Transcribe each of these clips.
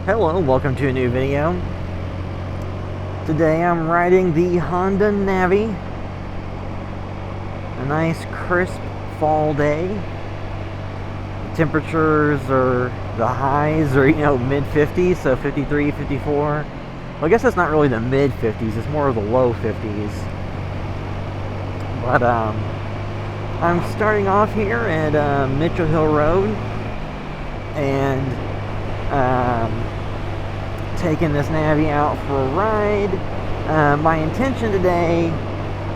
Hello, welcome to a new video. Today I'm riding the Honda Navi. A nice crisp fall day. The temperatures are, the highs are, mid 50s, so 53, 54. Well, I guess that's not really the mid 50s, it's more of the low 50s. But I'm starting off here at Mitchell Hill Road and taking this Navi out for a ride. My intention today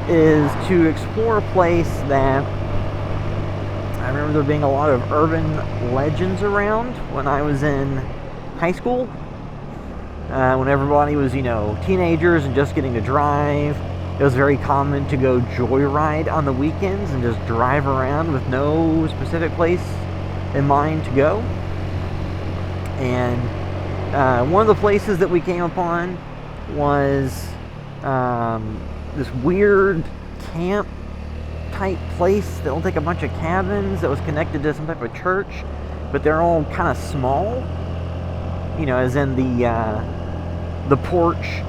is to explore a place that I remember there being a lot of urban legends around when I was in high school. When everybody was, teenagers and just getting to drive. It was very common to go joyride on the weekends and just drive around with no specific place in mind to go. And one of the places that we came upon was this weird camp type place that looked like a bunch of cabins that was connected to some type of church, but they're all kind of small, as in the porch,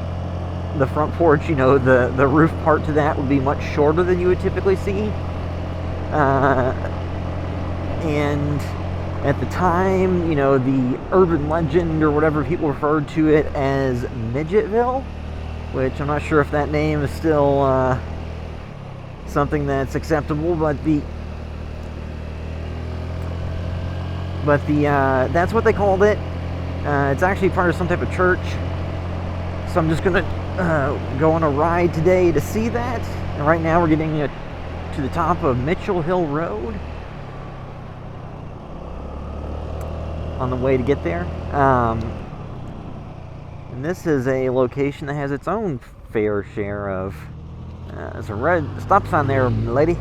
the front porch, the roof part to that would be much shorter than you would typically see. And at the time, the urban legend or whatever people referred to it as Midgetville, which I'm not sure if that name is still something that's acceptable, but that's what they called it. It's actually part of some type of church. So I'm just gonna go on a ride today to see that. And right now we're getting to the top of Mitchell Hill Road. On the way to get there. And this is a location that has its own fair share of there's a red stop sign there, lady.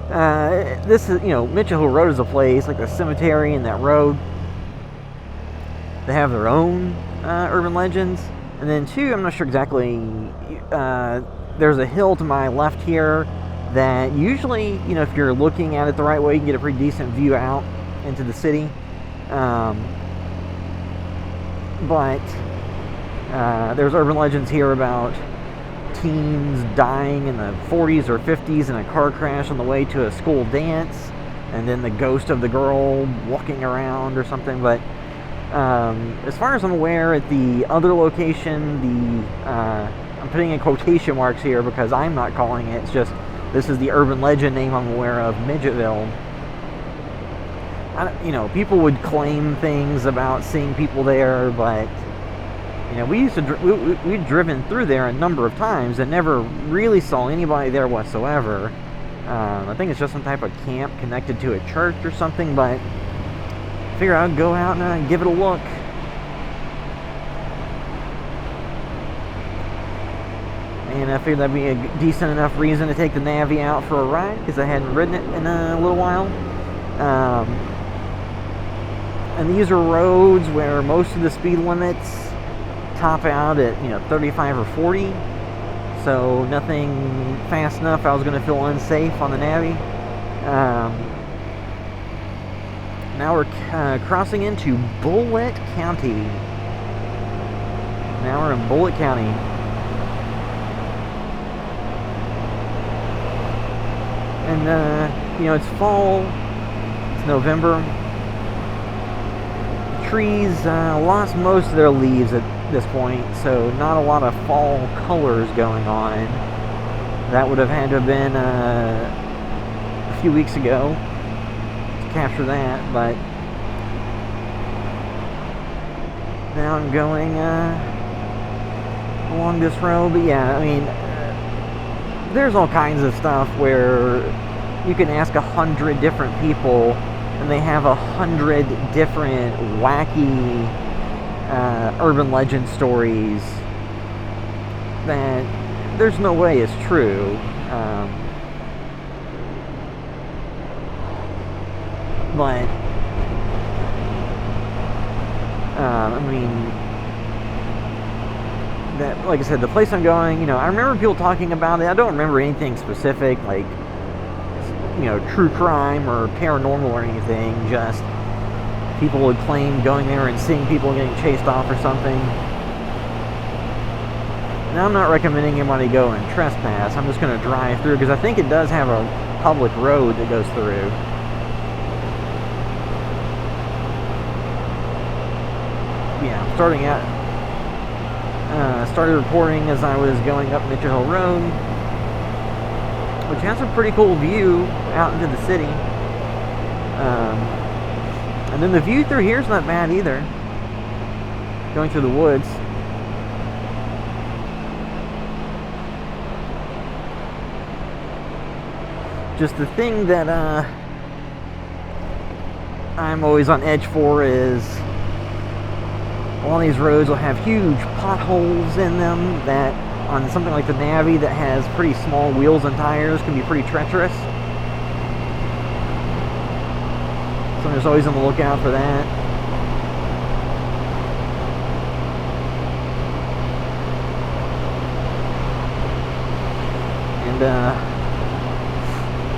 This is, Mitchell Hill Road is a place like the cemetery and that road. They have their own urban legends. And then two, I'm not sure exactly, there's a hill to my left here that usually, if you're looking at it the right way, you can get a pretty decent view out into the city. But there's urban legends here about teens dying in the 40s or 50s in a car crash on the way to a school dance, and then the ghost of the girl walking around or something. But as far as I'm aware, at the other location, I'm putting in quotation marks here because I'm not calling it, it's just this is the urban legend name I'm aware of, Midgetville. People would claim things about seeing people there, but we'd driven through there a number of times and never really saw anybody there whatsoever. I think it's just some type of camp connected to a church or something, but I figure I'd go out and give it a look. And I figured that'd be a decent enough reason to take the Navi out for a ride because I hadn't ridden it in a little while. And these are roads where most of the speed limits top out at 35 or 40, so nothing fast enough I was going to feel unsafe on the Navi. Now we're crossing into Bullitt County. Now we're in Bullitt County. And it's fall, it's November. Trees lost most of their leaves at this point, so not a lot of fall colors going on. That would have had to have been a few weeks ago to capture that, but now I'm going along this road. But yeah, there's all kinds of stuff where you can ask 100 different people and they have 100 different wacky urban legend stories that there's no way is true. But that, like I said, the place I'm going, I remember people talking about it. I don't remember anything specific, like true crime or paranormal or anything. Just people would claim going there and seeing people getting chased off or something. Now, I'm not recommending anybody go and trespass. I'm just going to drive through, because I think it does have a public road that goes through. Yeah, started reporting as I was going up Mitchell Hill Road, which has a pretty cool view out into the city. And then the view through here is not bad either, going through the woods. Just the thing that I'm always on edge for is a lot of these roads will have huge potholes in them that, on something like the Navi that has pretty small wheels and tires, can be pretty treacherous. So I'm just always on the lookout for that. And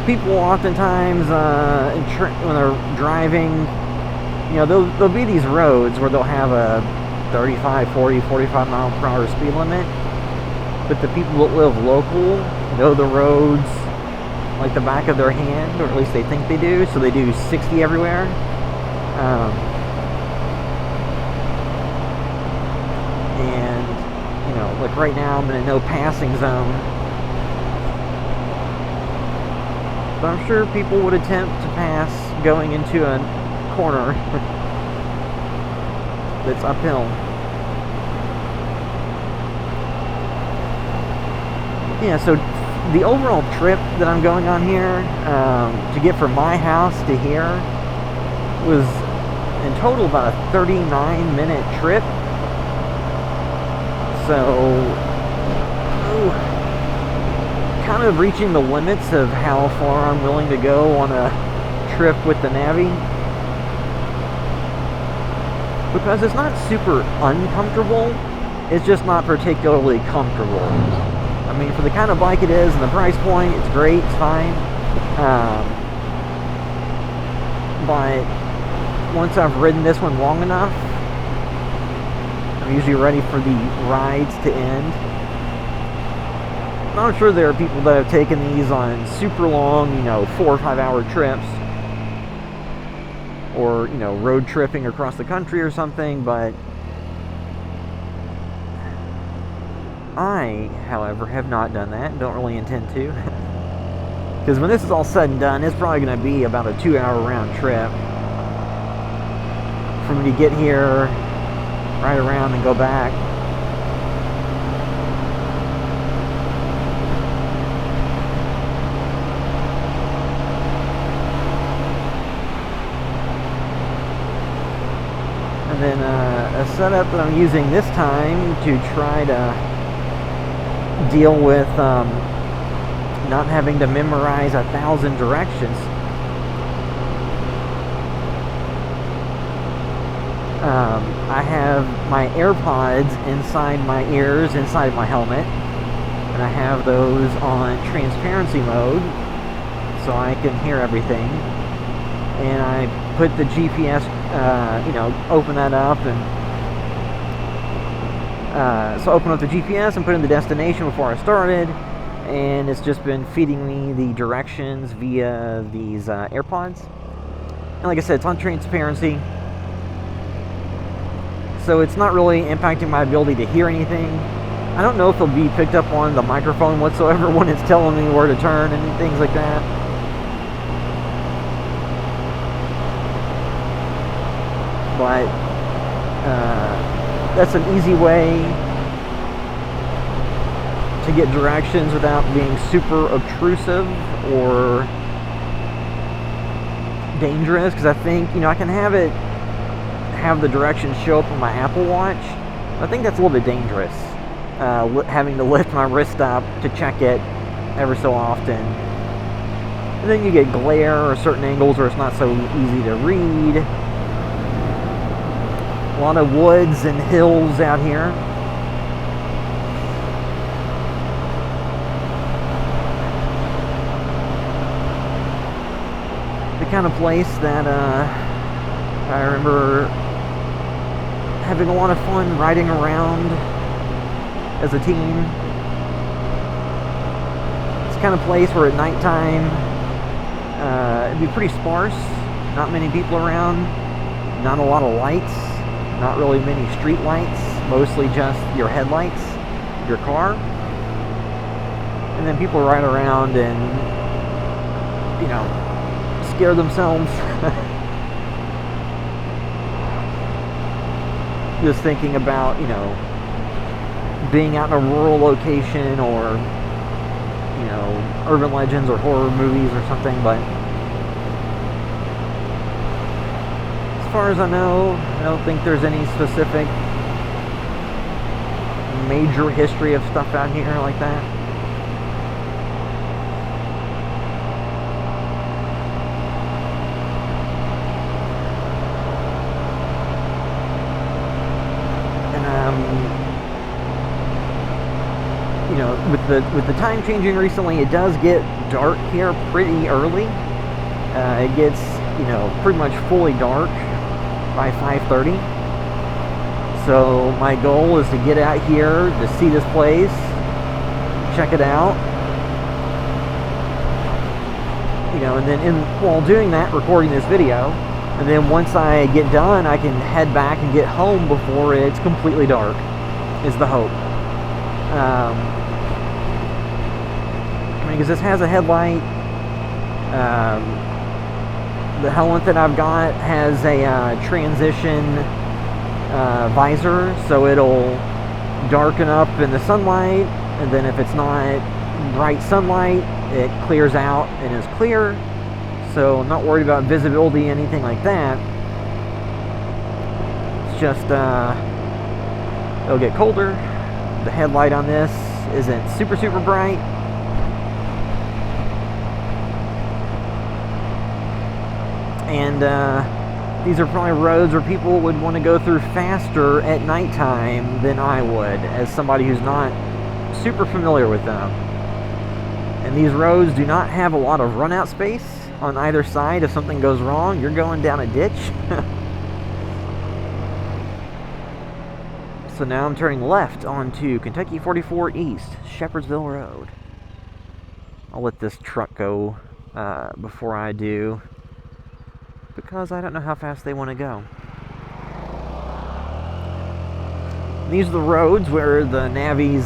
people oftentimes, when they're driving, you know, there'll be these roads where they'll have a 35, 40, 45 mile per hour speed limit, but the people that live local know the roads like the back of their hand, or at least they think they do, so they do 60 everywhere. And, you know, like right now I'm in a no passing zone, but I'm sure people would attempt to pass going into a corner that's uphill. Yeah, so the overall trip that I'm going on here, to get from my house to here, was in total about a 39-minute trip. So, kind of reaching the limits of how far I'm willing to go on a trip with the Navi, because it's not super uncomfortable, it's just not particularly comfortable. I mean, for the kind of bike it is and the price point, it's great, it's fine. But once I've ridden this one long enough, I'm usually ready for the rides to end. And I'm sure there are people that have taken these on super long, 4 or 5 hour trips, or, road tripping across the country or something, but I, however, have not done that and don't really intend to. Because when this is all said and done, it's probably going to be about a 2-hour round trip for me to get here, ride around, and go back. And then a setup that I'm using this time to try to deal with not having to memorize 1,000 directions. I have my AirPods inside my ears, inside my helmet, and I have those on transparency mode so I can hear everything. And I put the GPS, open that up, and so I open up the GPS and put in the destination before I started, and it's just been feeding me the directions via these AirPods. And like I said, it's on transparency, so it's not really impacting my ability to hear anything. I don't know if it'll be picked up on the microphone whatsoever when it's telling me where to turn and things like that. But that's an easy way to get directions without being super obtrusive or dangerous, because I think, I can have the directions show up on my Apple Watch. I think that's a little bit dangerous, having to lift my wrist up to check it ever so often. And then you get glare or certain angles where it's not so easy to read. A lot of woods and hills out here. The kind of place that I remember having a lot of fun riding around as a teen. It's the kind of place where at nighttime it'd be pretty sparse, not many people around, not a lot of lights, not really many street lights, mostly just your headlights, your car. And then people ride around and, you know, scare themselves. Just thinking about, you know, being out in a rural location or, you know, urban legends or horror movies or something. But as far as I know, I don't think there's any specific major history of stuff out here like that. You know, with the time changing recently, it does get dark here pretty early. It gets, you know, pretty much fully dark by 5:30. So my goal is to get out here to see this place, check it out, you know, and then while doing that, recording this video, and then once I get done, I can head back and get home before it's completely dark, is the hope. Because this has a headlight. The helmet that I've got has a transition visor, so it'll darken up in the sunlight, and then if it's not bright sunlight, it clears out and is clear. So I'm not worried about visibility, anything like that. It's just it'll get colder. The headlight on this isn't super bright. And these are probably roads where people would want to go through faster at nighttime than I would, as somebody who's not super familiar with them. And these roads do not have a lot of run-out space on either side. If something goes wrong, you're going down a ditch. So now I'm turning left onto Kentucky 44 East, Shepherdsville Road. I'll let this truck go before I do, because I don't know how fast they want to go. These are the roads where the Navi's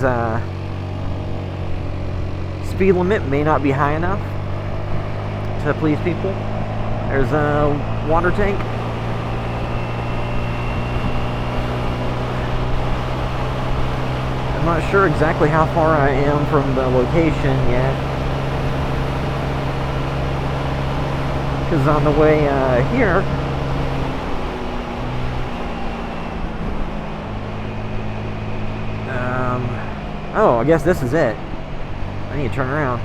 speed limit may not be high enough to please people. There's a water tank. I'm not sure exactly how far I am from the location yet, because on the way here, oh, I guess this is it. I need to turn around.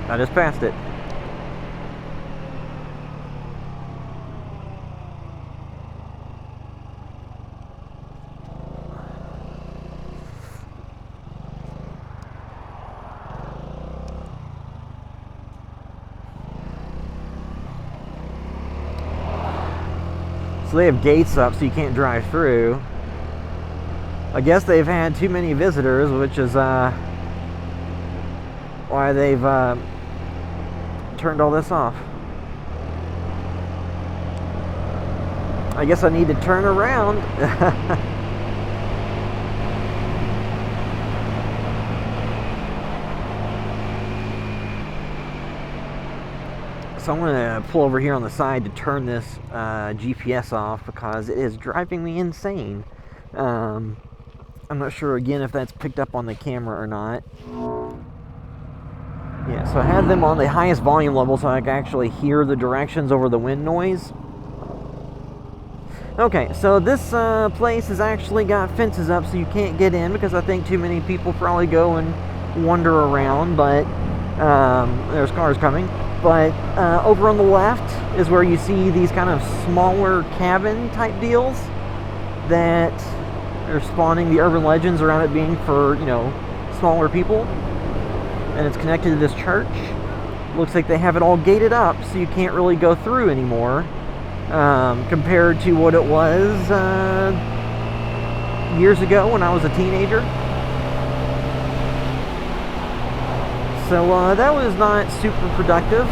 I just passed it. So they have gates up so you can't drive through. I guess they've had too many visitors, which is why they've turned all this off. I guess I need to turn around. So I'm going to pull over here on the side to turn this GPS off, because it is driving me insane. I'm not sure, again, if that's picked up on the camera or not. Yeah, so I had them on the highest volume level so I can actually hear the directions over the wind noise. Okay, so this place has actually got fences up so you can't get in, because I think too many people probably go and wander around, but there's cars coming. But over on the left is where you see these kind of smaller cabin type deals that are spawning the urban legends around it being for, you know, smaller people. And it's connected to this church. Looks like they have it all gated up so you can't really go through anymore. compared to what it was years ago when I was a teenager. So that was not super productive.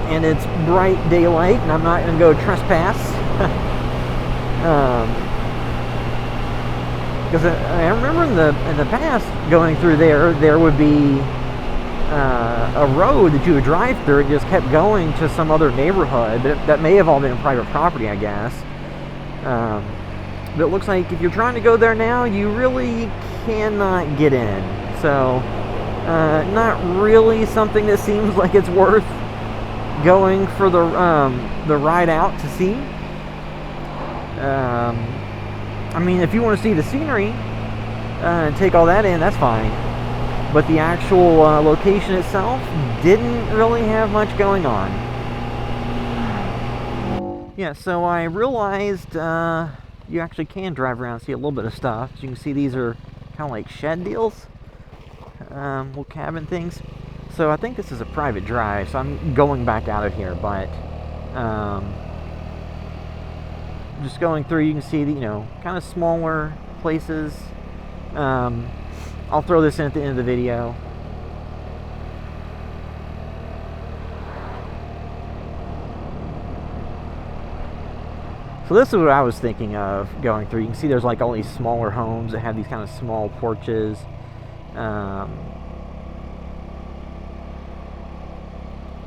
And it's bright daylight, and I'm not going to go trespass. Because I remember in the past going through there would be a road that you would drive through. It just kept going to some other neighborhood, but that may have all been private property, I guess. But it looks like if you're trying to go there now, you really cannot get in. So, not really something that seems like it's worth going for the ride out to see. I mean, if you want to see the scenery and take all that in, that's fine. But the actual location itself didn't really have much going on. Yeah, so I realized you actually can drive around and see a little bit of stuff. As you can see, these are kind of like shed deals, little cabin things. So I think this is a private drive, so I'm going back out of here, but just going through, you can see the, kind of smaller places. I'll throw this in at the end of the video. So this is what I was thinking of going through. You can see there's like all these smaller homes that have these kind of small porches. I'm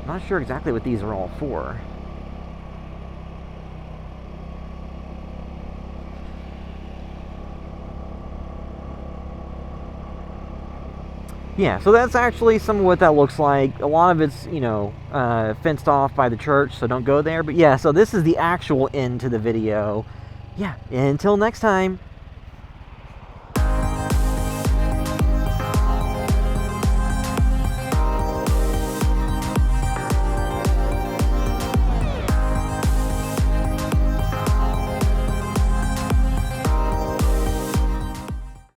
not sure exactly what these are all for. Yeah, so that's actually some of what that looks like. A lot of it's, fenced off by the church, so don't go there. But yeah, so this is the actual end to the video. Yeah, until next time.